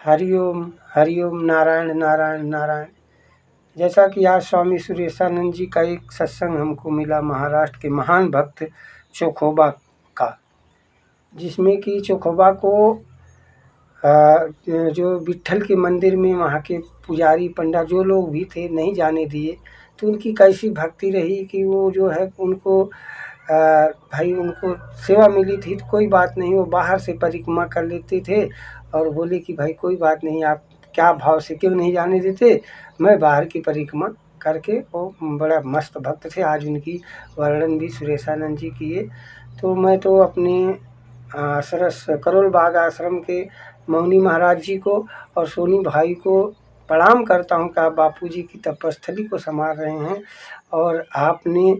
हरिओम हरिओम, नारायण नारायण नारायण। जैसा कि आज स्वामी सुरेशानंद जी का एक सत्संग हमको मिला, महाराष्ट्र के महान भक्त चोखोबा का, जिसमें कि चोखोबा को जो विट्ठल के मंदिर में वहाँ के पुजारी पंडा जो लोग भी थे नहीं जाने दिए। तो उनकी कैसी भक्ति रही कि वो जो है उनको भाई उनको सेवा मिली थी तो कोई बात नहीं, वो बाहर से परिक्रमा कर लेते थे और बोले कि भाई कोई बात नहीं, आप क्या भाव से क्यों नहीं जाने देते, मैं बाहर की परिक्रमा करके। वो बड़ा मस्त भक्त थे। आज उनकी वर्णन भी सुरेशानंद जी किए। तो मैं तो अपने सरस करोल बाग आश्रम के मौनी महाराज जी को और सोनी भाई को प्रणाम करता हूँ कि आप बापू जी की तपस्थली को संभाल रहे हैं। और आपने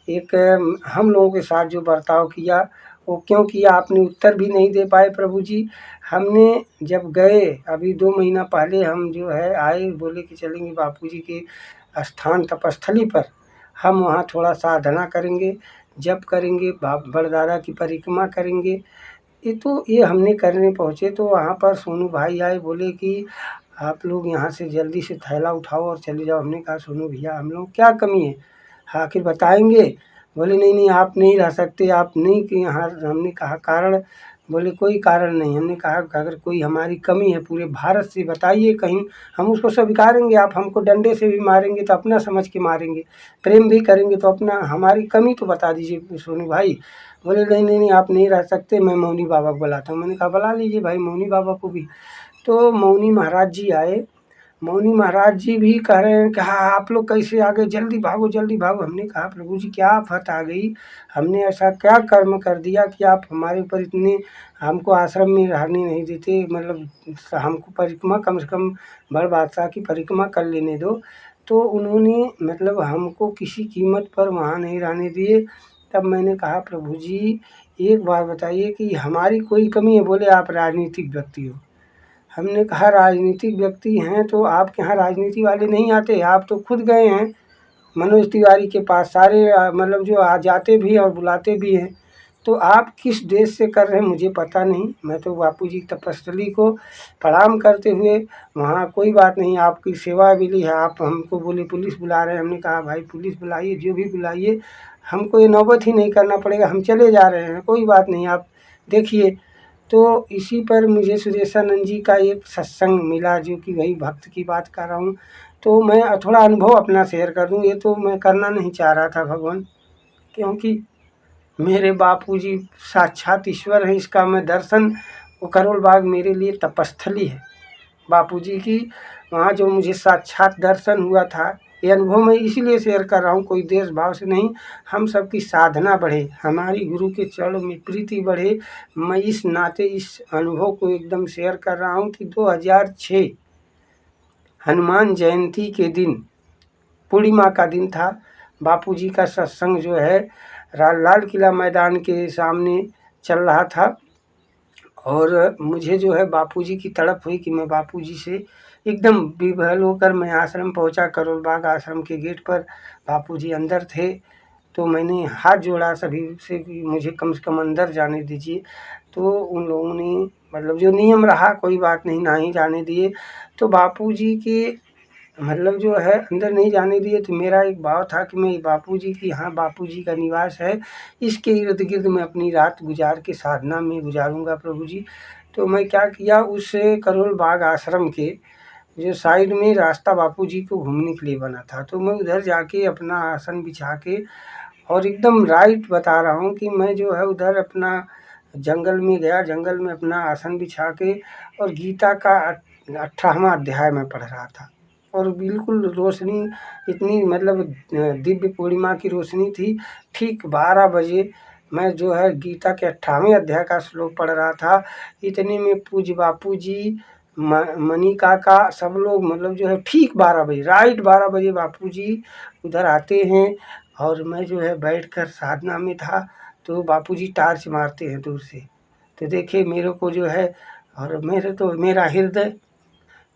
एक हम लोगों के साथ जो बर्ताव किया वो क्यों किया, आपने उत्तर भी नहीं दे पाए प्रभु जी। हमने जब गए अभी 2 महीना पहले हम जो है आए, बोले कि चलेंगे बापू जी के स्थान तपस्थली पर, हम वहाँ थोड़ा साधना करेंगे, जप करेंगे, बड़दादा की परिक्रमा करेंगे। ये हमने करने पहुँचे तो वहाँ पर सोनू भाई आए, बोले कि आप लोग यहाँ से जल्दी से थैला उठाओ और चले जाओ। हमने कहा सोनू भैया हम लोग क्या कमी है, आखिर बताएंगे। बोले नहीं नहीं आप नहीं रह सकते, आप नहीं कि यहाँ। हमने कहा कारण, बोले कोई कारण नहीं। हमने कहा अगर कोई हमारी कमी है पूरे भारत से बताइए कहीं, हम उसको स्वीकारेंगे। आप हमको डंडे से भी मारेंगे तो अपना समझ के मारेंगे, प्रेम भी करेंगे तो अपना, हमारी कमी तो बता दीजिए सोनू भाई। बोले नहीं नहीं नहीं आप नहीं रह सकते, मैं मौनी बाबा को बुलाता हूँ। मैंने कहा बुला लीजिए भाई मौनी बाबा को भी। तो मौनी महाराज जी आए। मौनी महाराज जी भी कह रहे हैं कि हाँ आप लोग कैसे आ गए, जल्दी भागो जल्दी भागो। हमने कहा प्रभु जी क्या आफत आ गई, हमने ऐसा क्या कर्म कर दिया कि आप हमारे ऊपर इतने, हमको आश्रम में रहने नहीं देते, मतलब हमको परिक्रमा कम से कम बड़ बादशाह की परिक्रमा कर लेने दो। तो उन्होंने मतलब हमको किसी कीमत पर वहाँ नहीं रहने दिए। तब मैंने कहा प्रभु जी एक बात बताइए कि हमारी कोई कमी है। बोले आप राजनीतिक व्यक्ति हो। हमने कहा राजनीतिक व्यक्ति हैं तो आपके यहाँ राजनीति वाले नहीं आते, आप तो खुद गए हैं मनोज तिवारी के पास, सारे मतलब जो आ जाते भी और बुलाते भी हैं। तो आप किस देश से कर रहे हैं मुझे पता नहीं, मैं तो बापू जी की तपस्थली को प्रणाम करते हुए वहाँ, कोई बात नहीं आपकी सेवा मिली है। आप हमको बोले पुलिस बुला रहे हैं, हमने कहा भाई पुलिस बुलाइए जो भी बुलाइए, हमको ये नौबत ही नहीं करना पड़ेगा, हम चले जा रहे हैं, कोई बात नहीं आप देखिए। तो इसी पर मुझे सुरेशानंद जी का एक सत्संग मिला, जो कि वही भक्त की बात कर रहा हूँ। तो मैं थोड़ा अनुभव अपना शेयर कर दूँ। ये तो मैं करना नहीं चाह रहा था भगवान, क्योंकि मेरे बापूजी साक्षात ईश्वर हैं, इसका मैं दर्शन, वो करोल बाग मेरे लिए तपस्थली है बापूजी की। वहाँ जो मुझे साक्षात दर्शन हुआ था, ये अनुभव मैं इसीलिए शेयर कर रहा हूँ, कोई देश भाव से नहीं। हम सबकी साधना बढ़े, हमारी गुरु के चरणों में प्रीति बढ़े, मैं इस नाते इस अनुभव को एकदम शेयर कर रहा हूँ कि 2006 हनुमान जयंती के दिन, पूर्णिमा का दिन था, बापूजी का सत्संग जो है लाल किला मैदान के सामने चल रहा था। और मुझे जो है बापूजी की तड़प हुई कि मैं बापूजी से एकदम विह्वल होकर मैं आश्रम पहुंचा। करोल बाग आश्रम के गेट पर बापूजी अंदर थे। तो मैंने हाथ जोड़ा सभी से कि मुझे कम से कम अंदर जाने दीजिए। तो उन लोगों ने मतलब जो नियम रहा, कोई बात नहीं, ना ही जाने दिए। तो बापूजी के मतलब जो है अंदर नहीं जाने दिए। तो मेरा एक भाव था कि मैं बापूजी की, यहाँ बापूजी का निवास है, इसके इर्द गिर्द मैं अपनी रात गुजार के साधना में गुजारूंगा प्रभु जी। तो मैं क्या किया, उस करोल बाग आश्रम के जो साइड में रास्ता बापूजी को घूमने के लिए बना था, तो मैं उधर जाके अपना आसन बिछा के, और एकदम राइट बता रहा हूँ कि मैं जो है उधर अपना जंगल में गया, जंगल में अपना आसन बिछा के और गीता का 18वां अध्याय में पढ़ रहा था। और बिल्कुल रोशनी इतनी, मतलब दिव्य पूर्णिमा की रोशनी थी। ठीक 12 बजे मैं जो है गीता के 18वें अध्याय का श्लोक पढ़ रहा था। इतने में पूज्य बापू जी, मनी काका, सब लोग मतलब जो है ठीक 12 बजे, राइट 12 बजे बापू जी उधर आते हैं। और मैं जो है बैठकर साधना में था। तो बापूजी टार्च मारते हैं दूर से। तो देखिए मेरे को जो है, और मेरा हृदय,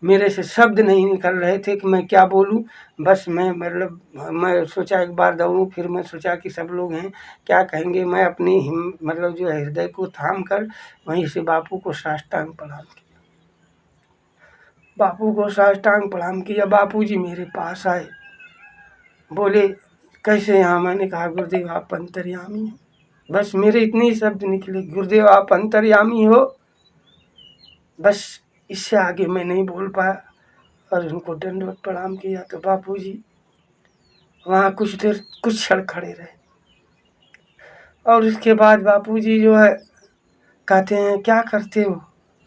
मेरे से शब्द नहीं निकल रहे थे कि मैं क्या बोलूं। बस मैं मतलब मैं सोचा एक बार दौड़ूं, फिर मैं सोचा कि सब लोग हैं क्या कहेंगे। मैं अपनी मतलब जो है हृदय को थाम कर वहीं से बापू को साष्टांग प्रणाम किया। बापू को साष्टांग प्रणाम किया। बापूजी मेरे पास आए, बोले कैसे यहाँ? मैंने कहा गुरुदेव आप अंतर्यामी हो। बस मेरे इतने ही शब्द निकले, गुरुदेव आप अंतर्यामी हो। बस इससे आगे मैं नहीं बोल पाया और उनको दंडवत प्रणाम किया। तो बापूजी वहाँ कुछ देर कुछ क्षण खड़े रहे और उसके बाद बापूजी जो है कहते हैं क्या करते हो?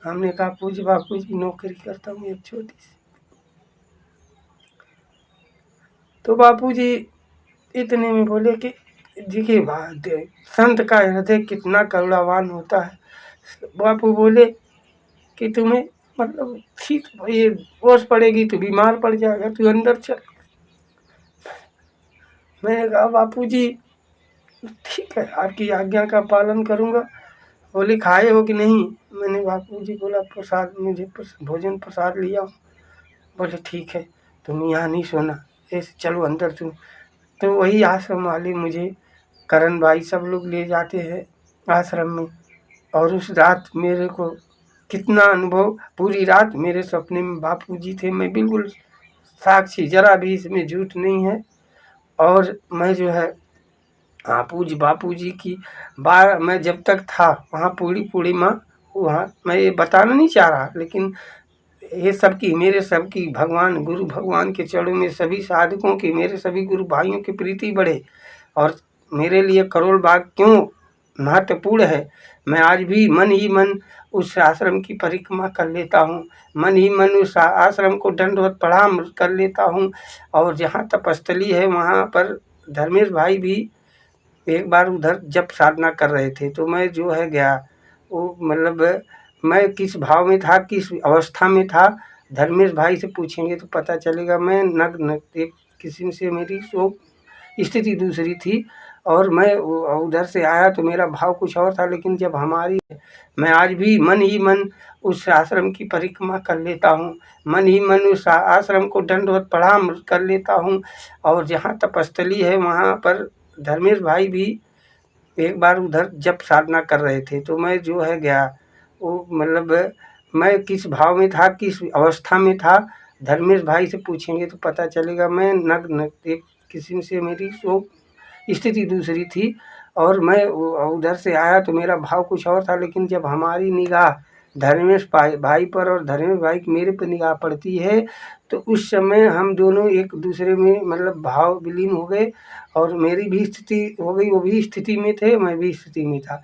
हमने कहा बापूजी नौकरी करता हूँ एक छोटी सी। तो बापूजी इतने में बोले कि देखिए बात संत का हृदय कितना करुणावान होता है। बापू बोले कि तुम्हें मतलब ठीक ये ओस पड़ेगी तो बीमार पड़ जाएगा, तू अंदर चल। मैंने कहा बापूजी ठीक है आपकी आज्ञा का पालन करूँगा। बोले खाए हो कि नहीं? मैंने बापूजी बोला प्रसाद, मुझे भोजन प्रसाद लिया। बोले ठीक है तुम यहाँ नहीं सोना, ऐसे चलो अंदर तुम। तो वही आश्रम वाले मुझे करण भाई सब लोग ले जाते हैं आश्रम में। और उस रात मेरे को कितना अनुभव, पूरी रात मेरे सपने में बापूजी थे। मैं बिल्कुल साक्षी, जरा भी इसमें झूठ नहीं है। और मैं जो है बापूजी की बार मैं जब तक था वहाँ पूर्णिमा, वहाँ मैं ये बताना नहीं चाह रहा, लेकिन ये सबकी मेरे सबकी भगवान गुरु भगवान के चरणों में सभी साधकों की, मेरे सभी गुरु भाइयों की प्रीति बढ़े। और मेरे लिए करोड़ बाग क्यों महत्वपूर्ण है, मैं आज भी मन ही मन उस आश्रम की परिक्रमा कर लेता हूँ, मन ही मन उस आश्रम को दंडवत प्रणाम कर लेता हूँ। और जहाँ तपस्थली है वहाँ पर धर्मेश भाई भी एक बार उधर जब साधना कर रहे थे तो मैं जो है गया। वो मतलब मैं किस भाव में था, किस अवस्था में था, धर्मेश भाई से पूछेंगे तो पता चलेगा। मैं नग्न एक किस्म से मेरी सो स्थिति दूसरी थी और मैं उधर से आया तो मेरा भाव कुछ और था। लेकिन जब हमारी मैं आज भी मन ही मन उस आश्रम की परिक्रमा कर लेता हूँ, मन ही मन उस आश्रम को दंडवत प्रणाम कर लेता हूँ। और जहाँ तपस्थली है वहाँ पर धर्मेश भाई भी एक बार उधर जब साधना कर रहे थे तो मैं जो है गया। वो मतलब मैं किस भाव में था, किस अवस्था में था, धर्मेश भाई से पूछेंगे तो पता चलेगा। मैं नग्न एक किस्म से मेरी सो स्थिति दूसरी थी और मैं उधर से आया तो मेरा भाव कुछ और था। लेकिन जब हमारी निगाह धर्मेश भाई पर और धर्मेश भाई की मेरे पर निगाह पड़ती है तो उस समय हम दोनों एक दूसरे में मतलब भाव विलीन हो गए और मेरी भी स्थिति हो गई, वो भी स्थिति में थे, मैं भी स्थिति में था।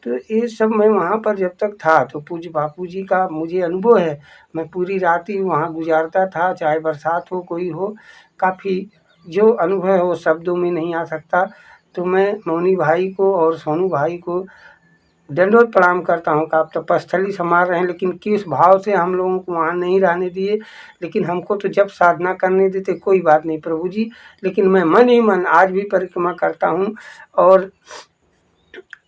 तो ये सब मैं वहाँ पर जब तक था तो पूज्य बापूजी का मुझे अनुभव है। मैं पूरी रात ही वहाँ गुजारता था, चाहे बरसात हो कोई हो। काफ़ी जो अनुभव है वो शब्दों में नहीं आ सकता। तो मैं मौनी भाई को और सोनू भाई को दंडवत प्रणाम करता हूँ कि आप तपस्थली संभाल रहे हैं, लेकिन किस भाव से हम लोगों को वहाँ नहीं रहने दिए। लेकिन हमको तो जब साधना करने देते कोई बात नहीं प्रभु जी, लेकिन मैं मन ही मन आज भी परिक्रमा करता हूँ। और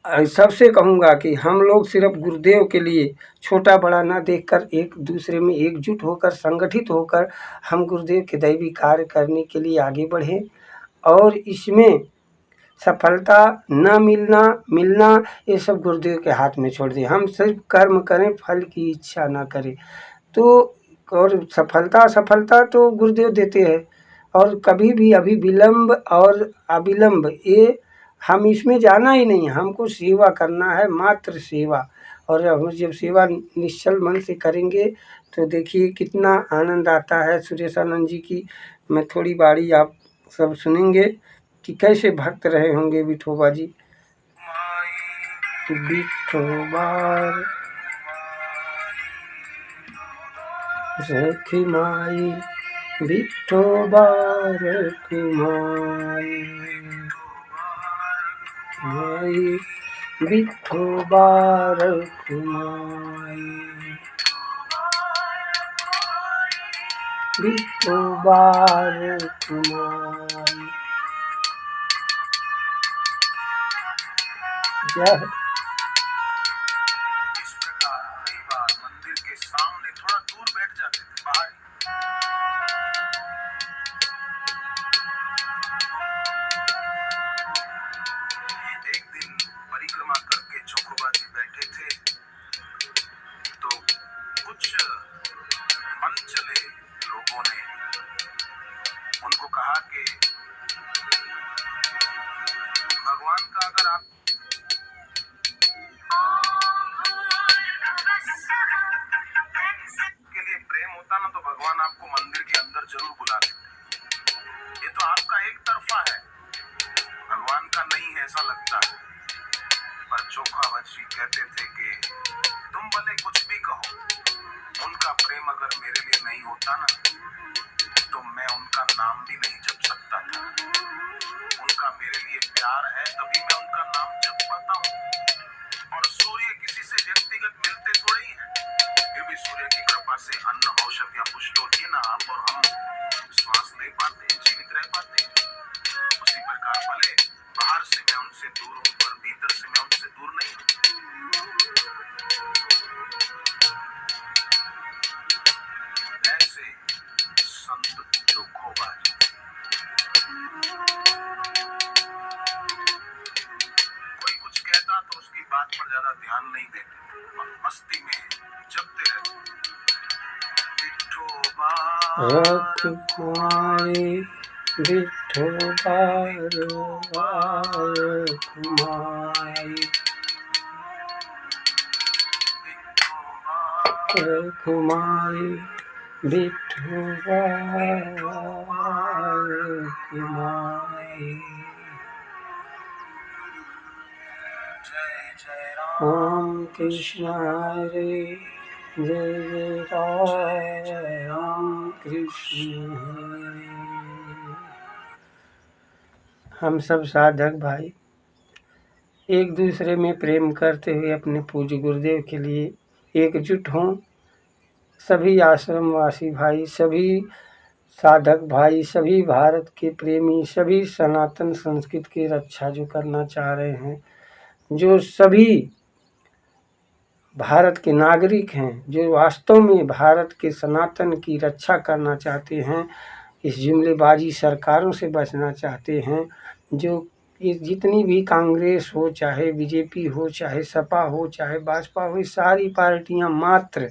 सबसे कहूँगा कि हम लोग सिर्फ गुरुदेव के लिए छोटा बड़ा ना देखकर एक दूसरे में एकजुट होकर संगठित होकर हम गुरुदेव के दैवी कार्य करने के लिए आगे बढ़ें। और इसमें सफलता न मिलना मिलना ये सब गुरुदेव के हाथ में छोड़ दें। हम सिर्फ कर्म करें, फल की इच्छा ना करें। तो और सफलता तो गुरुदेव देते हैं। और कभी भी अभी विलम्ब और अविलंब ये हम इसमें जाना ही नहीं, हमको सेवा करना है, मात्र सेवा। और हम जब सेवा निश्चल मन से करेंगे तो देखिए कितना आनंद आता है। सुरेशानंद जी की मैं थोड़ी बारी आप सब सुनेंगे कि कैसे भक्त रहे होंगे विठोबा जी। विठोबार रखी माई, विठोबार कुमाई, माई विठोबार कुमाई, विठोबार कुमाई। जय इस प्रकार कई बार मंदिर के सामने थोड़ा दूर बैठ जाते थे बाहर। एक दिन परिक्रमा करके चोखोबा जी बैठे थे तो कुछ मन चले बुजुर्गों ने उनको कहा कि भगवान का अगर आप के लिए प्रेम होता ना तो भगवान आपको मंदिर के अंदर जरूर बुला लेते। ये तो आपका एक तरफा है, भगवान का नहीं है ऐसा लगता है। पर चोखावत जी कहते थे कि तुम भले कुछ भी कहो, उनका प्रेम अगर मेरे लिए नहीं होता ना तो मैं उनका नाम भी नहीं जप सकता था। उनका मेरे लिए प्यार है तभी मैं उनका नाम जप पाता हूँ। और सूर्य किसी से व्यक्तिगत मिलते थोड़े ही हैं, फिर भी सूर्य की कृपा से अन्न औषधियां पुष्ट होती है ना, आप और हम श्वास ले पाते हैं, जीवित रह पाते हैं। उसी प्रकार भले बाहर से मैं उनसे दूर हूँ पर भीतर से मैं उनसे दूर नहीं हूँ। ऐसे संत दुखोबाज कोई कुछ कहता तो उसकी बात पर ज्यादा ध्यान नहीं देते और मस्ती में जपते रहते। रखुमाई विठोबार रखुमाई रखुमाई विठोबार रखुमाई। जय जय राम कृष्ण हरे जय जय राम कृष्ण हरे। हम सब साधक भाई एक दूसरे में प्रेम करते हुए अपने पूज्य गुरुदेव के लिए एकजुट हों। सभी आश्रमवासी भाई, सभी साधक भाई, सभी भारत के प्रेमी, सभी सनातन संस्कृति की रक्षा जो करना चाह रहे हैं, जो सभी भारत के नागरिक हैं, जो वास्तव में भारत के सनातन की रक्षा करना चाहते हैं, इस जुमलेबाजी सरकारों से बचना चाहते हैं, जो ये जितनी भी कांग्रेस हो, चाहे बीजेपी हो, चाहे सपा हो, चाहे भाजपा हो, सारी पार्टियां मात्र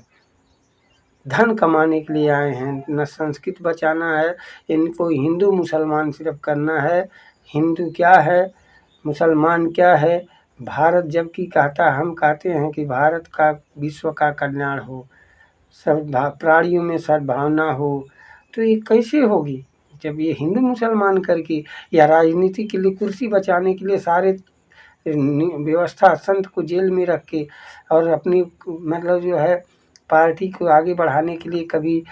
धन कमाने के लिए आए हैं। न संस्कृति बचाना है इनको, हिंदू मुसलमान सिर्फ करना है। हिंदू क्या है, मुसलमान क्या है, भारत जबकि कहता, हम कहते हैं कि भारत का विश्व का कल्याण हो, सब प्राणियों में सद्भावना हो, तो ये कैसे होगी जब ये हिंदू मुसलमान करके या राजनीति के लिए कुर्सी बचाने के लिए सारे व्यवस्था संत को जेल में रख के और अपनी मतलब जो है पार्टी को आगे बढ़ाने के लिए कभी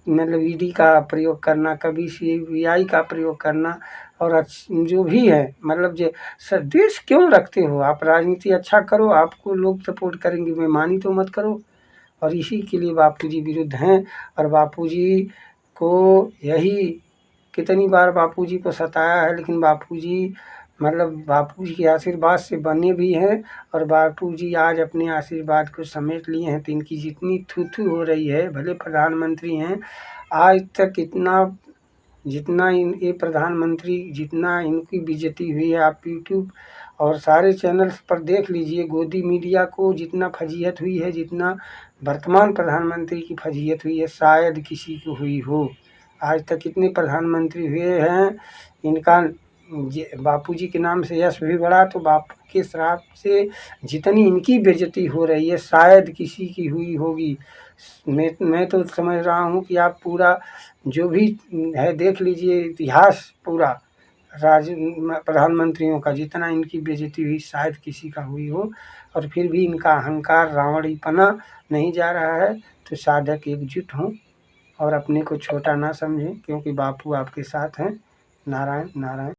मतलब ईडी का प्रयोग करना, कभी सीबीआई का प्रयोग करना, और जो भी है मतलब जो देश क्यों रखते हो आप? राजनीति अच्छा करो, आपको लोग सपोर्ट करेंगे, बेईमानी तो मत करो। और इसी के लिए बापूजी विरुद्ध हैं। और बापूजी को यही कितनी बार बापूजी को सताया है, लेकिन बापूजी मतलब बापूजी के आशीर्वाद से बने भी हैं। और बापूजी आज अपने आशीर्वाद को समेट लिए हैं, तो इनकी जितनी थू हो रही है, भले प्रधानमंत्री हैं, आज तक जितना ये प्रधानमंत्री जितना इनकी बेइज्जती हुई है, आप यूट्यूब और सारे चैनल्स पर देख लीजिए, गोदी मीडिया को जितना फजीहत हुई है, जितना वर्तमान प्रधानमंत्री की फजीहत हुई है, शायद किसी को हुई हो। आज तक कितने प्रधानमंत्री हुए हैं, इनका बापूजी के नाम से यश भी बढ़ा, तो बापू के श्राप से जितनी इनकी बेइज्जती हो रही है शायद किसी की हुई होगी। मैं तो समझ रहा हूँ कि आप पूरा जो भी है देख लीजिए, इतिहास पूरा प्रधानमंत्रियों का जितना इनकी बेइज्जती हुई शायद किसी का हुई हो। और फिर भी इनका अहंकार रावणीपना नहीं जा रहा है। तो साधक एकजुट हों और अपने को छोटा ना समझें, क्योंकि बापू आपके साथ हैं। नारायण नारायण।